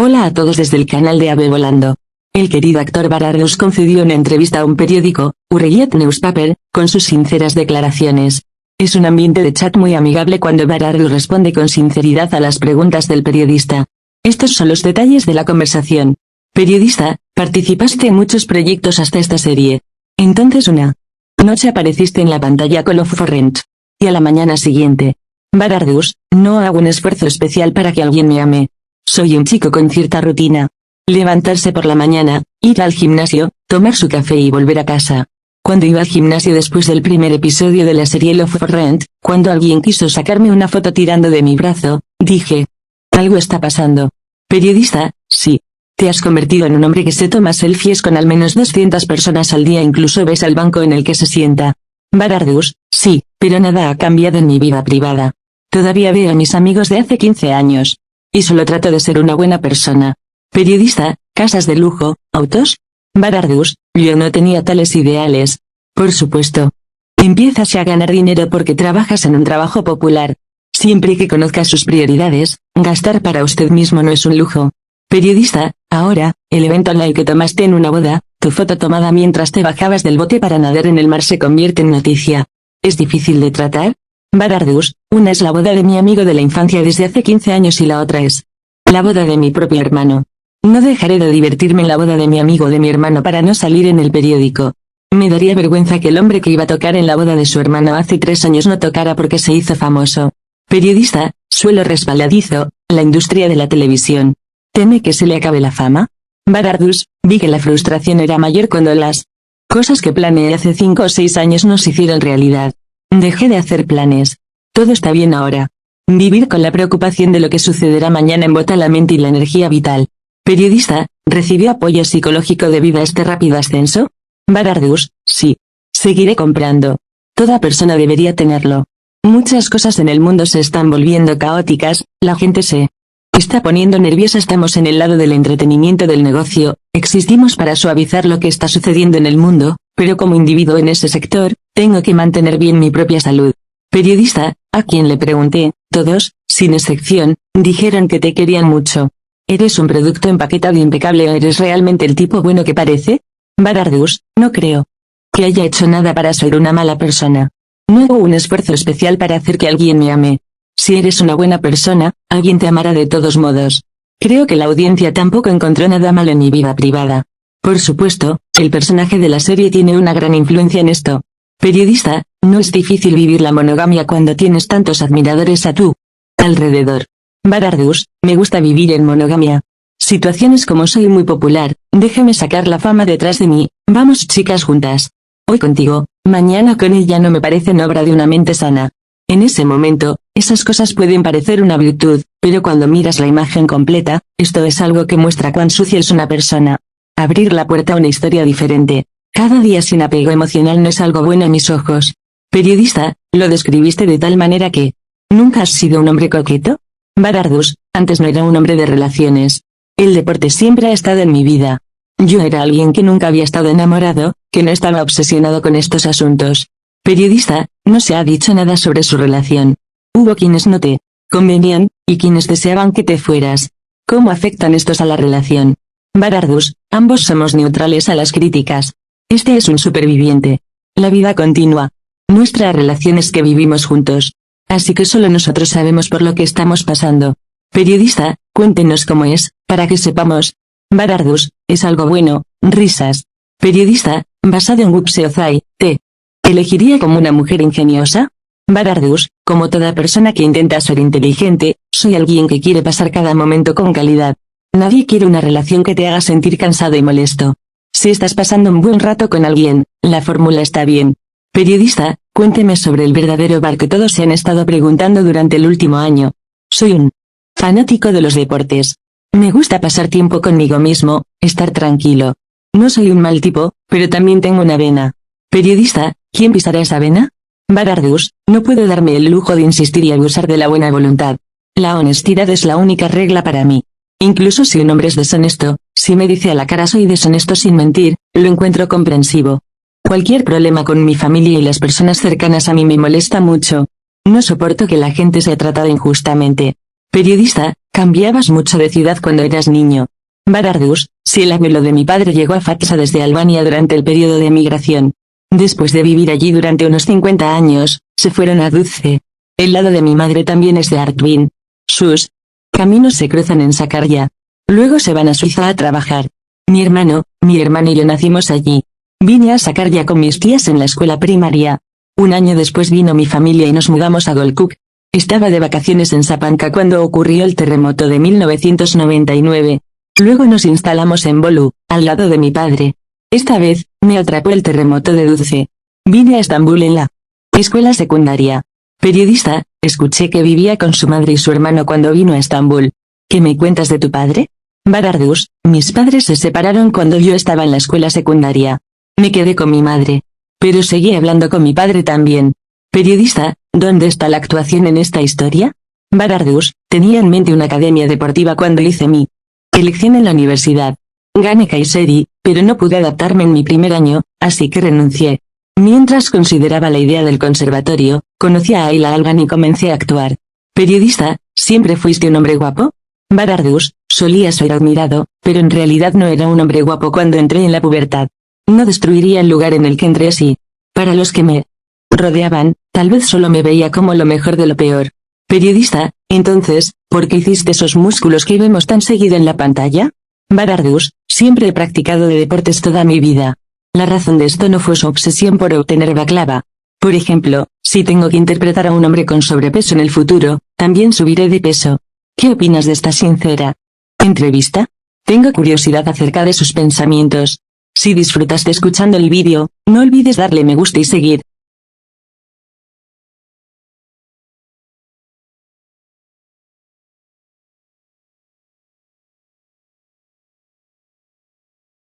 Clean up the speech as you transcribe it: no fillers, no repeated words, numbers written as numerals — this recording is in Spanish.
Hola a todos desde el canal de Ave Volando. El querido actor Barardus concedió una entrevista a un periódico, Urrellet Newspaper, con sus sinceras declaraciones. Es un ambiente de chat muy amigable cuando Barardus responde con sinceridad a las preguntas del periodista. Estos son los detalles de la conversación. Periodista, participaste en muchos proyectos hasta esta serie. Entonces una noche apareciste en la pantalla con Love for Rent. Y a la mañana siguiente. Barardus, no hago un esfuerzo especial para que alguien me ame. Soy un chico con cierta rutina. Levantarse por la mañana, ir al gimnasio, tomar su café y volver a casa. Cuando iba al gimnasio después del primer episodio de la serie Love for Rent, cuando alguien quiso sacarme una foto tirando de mi brazo, dije: algo está pasando. Periodista, sí. Te has convertido en un hombre que se toma selfies con al menos 200 personas al día, incluso ves al banco en el que se sienta. Barardus, sí, pero nada ha cambiado en mi vida privada. Todavía veo a mis amigos de hace 15 años. Y solo trato de ser una buena persona. Periodista, casas de lujo, autos. Barardus, yo no tenía tales ideales. Por supuesto. Empiezas a ganar dinero porque trabajas en un trabajo popular. Siempre que conozcas sus prioridades, gastar para usted mismo no es un lujo. Periodista, ahora, el evento en el que tomaste en una boda, tu foto tomada mientras te bajabas del bote para nadar en el mar se convierte en noticia. ¿Es difícil de tratar? Barardus, una es la boda de mi amigo de la infancia desde hace 15 años y la otra es la boda de mi propio hermano. No dejaré de divertirme en la boda de mi amigo o de mi hermano para no salir en el periódico. Me daría vergüenza que el hombre que iba a tocar en la boda de su hermano hace 3 años no tocara porque se hizo famoso. Periodista, suelo resbaladizo, la industria de la televisión. ¿Teme que se le acabe la fama? Barardus, vi que la frustración era mayor cuando las cosas que planeé hace 5 o 6 años no se hicieron realidad. Dejé de hacer planes. Todo está bien ahora. Vivir con la preocupación de lo que sucederá mañana embota la mente y la energía vital. Periodista, ¿recibió apoyo psicológico debido a este rápido ascenso? Barardus, sí. Seguiré comprando. Toda persona debería tenerlo. Muchas cosas en el mundo se están volviendo caóticas, la gente se está poniendo nerviosa. Estamos en el lado del entretenimiento del negocio, existimos para suavizar lo que está sucediendo en el mundo, pero como individuo en ese sector, tengo que mantener bien mi propia salud. Periodista, a quien le pregunté, todos, sin excepción, dijeron que te querían mucho. ¿Eres un producto empaquetado impecable o eres realmente el tipo bueno que parece? Barardus, no creo que haya hecho nada para ser una mala persona. No hago un esfuerzo especial para hacer que alguien me ame. Si eres una buena persona, alguien te amará de todos modos. Creo que la audiencia tampoco encontró nada malo en mi vida privada. Por supuesto, el personaje de la serie tiene una gran influencia en esto. Periodista, no es difícil vivir la monogamia cuando tienes tantos admiradores a tu alrededor. Barardus, me gusta vivir en monogamia. Situaciones como soy muy popular, déjame sacar la fama detrás de mí, vamos chicas juntas. Hoy contigo, mañana con ella no me parecen obra de una mente sana. En ese momento, esas cosas pueden parecer una virtud, pero cuando miras la imagen completa, esto es algo que muestra cuán sucia es una persona. Abrir la puerta a una historia diferente. Cada día sin apego emocional no es algo bueno a mis ojos. Periodista, lo describiste de tal manera que ¿nunca has sido un hombre coqueto? Barardus, antes no era un hombre de relaciones. El deporte siempre ha estado en mi vida. Yo era alguien que nunca había estado enamorado, que no estaba obsesionado con estos asuntos. Periodista, no se ha dicho nada sobre su relación. Hubo quienes no te convenían, y quienes deseaban que te fueras. ¿Cómo afectan estos a la relación? Barardus, ambos somos neutrales a las críticas. Este es un superviviente. La vida continúa. Nuestra relación es que vivimos juntos. Así que solo nosotros sabemos por lo que estamos pasando. Periodista, cuéntenos cómo es, para que sepamos. Barardus, es algo bueno, risas. Periodista, basado en Wupse Ozai, ¿te elegiría como una mujer ingeniosa? Barardus, como toda persona que intenta ser inteligente, soy alguien que quiere pasar cada momento con calidad. Nadie quiere una relación que te haga sentir cansado y molesto. Si estás pasando un buen rato con alguien, la fórmula está bien. Periodista, cuénteme sobre el verdadero bar que todos se han estado preguntando durante el último año. Soy un fanático de los deportes. Me gusta pasar tiempo conmigo mismo, estar tranquilo. No soy un mal tipo, pero también tengo una vena. Periodista, ¿quién pisará esa vena? Barardus, no puedo darme el lujo de insistir y abusar de la buena voluntad. La honestidad es la única regla para mí. Incluso si un hombre es deshonesto, si me dice a la cara soy deshonesto sin mentir, lo encuentro comprensivo. Cualquier problema con mi familia y las personas cercanas a mí me molesta mucho. No soporto que la gente sea tratada injustamente. Periodista, Cambiabas mucho de ciudad cuando eras niño. Barardus, si el abuelo de mi padre llegó a Fatsa desde Albania durante el periodo de migración. Después de vivir allí durante unos 50 años, se fueron a Dutce. El lado de mi madre también es de Artvin. Sus caminos se cruzan en Sakarya. Luego se van a Suiza a trabajar. Mi hermano y yo nacimos allí. Vine a Sakarya con mis tías en la escuela primaria. Un año después vino mi familia y nos mudamos a Golkuk. Estaba de vacaciones en Sapanca cuando ocurrió el terremoto de 1999. Luego nos instalamos en Bolu, al lado de mi padre. Esta vez, me atrapó el terremoto de Dutce. Vine a Estambul en la escuela secundaria. Periodista, escuché que vivía con su madre y su hermano cuando vino a Estambul. ¿Qué me cuentas de tu padre? Barardus, mis padres se separaron cuando yo estaba en la escuela secundaria. Me quedé con mi madre. Pero seguí hablando con mi padre también. Periodista, ¿dónde está la actuación en esta historia? Barardus, tenía en mente una academia deportiva cuando hice mi elección en la universidad. Gané Kayseri, pero no pude adaptarme en mi primer año, así que renuncié. Mientras consideraba la idea del conservatorio, conocí a Ayla Algan y comencé a actuar. Periodista, ¿siempre fuiste un hombre guapo? Barardus, solía ser admirado, pero en realidad no era un hombre guapo cuando entré en la pubertad. No destruiría el lugar en el que entré así. Para los que me rodeaban, tal vez solo me veía como lo mejor de lo peor. Periodista, entonces, ¿por qué hiciste esos músculos que vemos tan seguido en la pantalla? Barardus, siempre he practicado de deportes toda mi vida. La razón de esto no fue su obsesión por obtener baklava. Por ejemplo, si tengo que interpretar a un hombre con sobrepeso en el futuro, también subiré de peso. ¿Qué opinas de esta sincera entrevista? Tengo curiosidad acerca de sus pensamientos. Si disfrutaste escuchando el vídeo, no olvides darle me gusta y seguir.